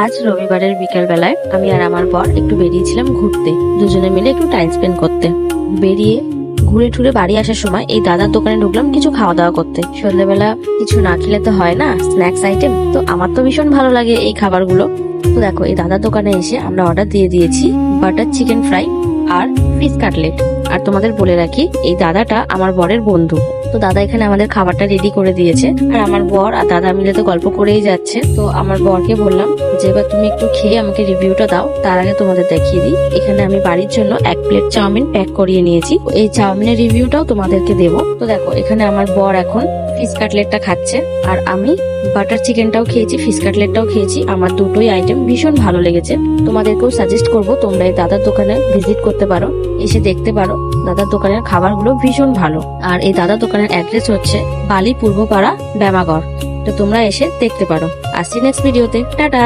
আজ রবিবারের বিকেল বেলায় আমি আর আমার বর একটু বেরিয়েছিলাম ঘুরতে, দুজনে মিলে একটু টাইম স্পেন্ড করতে। বেরিয়ে ঘুরে টুরে বাড়ি আসার সময় এই দাদার দোকানে ঢুকলাম কিছু খাওয়া দাওয়া করতে। সন্ধ্যাবেলা কিছু না খেলে তো হয় না, স্ন্যাক্স আইটেম তো আমার তো ভীষণ ভালো লাগে এই খাবারগুলো। তো দেখো এই দাদার দোকানে এসে আমরা অর্ডার দিয়ে দিয়েছি বাটার চিকেন ফ্রাই আর ফিশ কাটলেট। আর তোমাদের বলে রাখি এই দাদাটা আমার বরের বন্ধু। তো দাদা এখানে আমাদের খাবারটা রেডি করে দিয়েছে, আর আমার বর আর দাদা মিলে তো গল্প করেই যাচ্ছে। তো আমার বরকে বললাম যে এবার তুমি একটু খেয়ে আমাকে রিভিউটা দাও, তার আগে তোমাদের দেখিয়ে দিই। এখানে আমি বাড়ির জন্য 1 প্লেট চাউমিন প্যাক করিয়ে নিয়েছি, এই চাউমিনের রিভিউটাও তোমাদেরকে দেবো। তো দেখো এখানে আমার বর এখন ফিশ কাটলেটটা খাচ্ছে, আর আমি বাটার চিকেনটাও খেয়েছি, ফিশ কাটলেটটাও খেয়েছি। আমার দুটোই আইটেম ভীষণ ভালো লেগেছে। তোমাদেরকেও সাজেস্ট করবো তোমরা এই দাদার দোকানে ভিজিট করতে পারো, এসে দেখতে পারো। দাদার দোকানের খাবারগুলো ভীষণ ভালো। আর এই দাদার দোকানের অ্যাড্রেস হচ্ছে বালি পূর্বপাড়া, ব্যামাগড়। তো তোমরা এসে দেখতে পারো। আসছি নেক্সট ভিডিওতে, টাটা।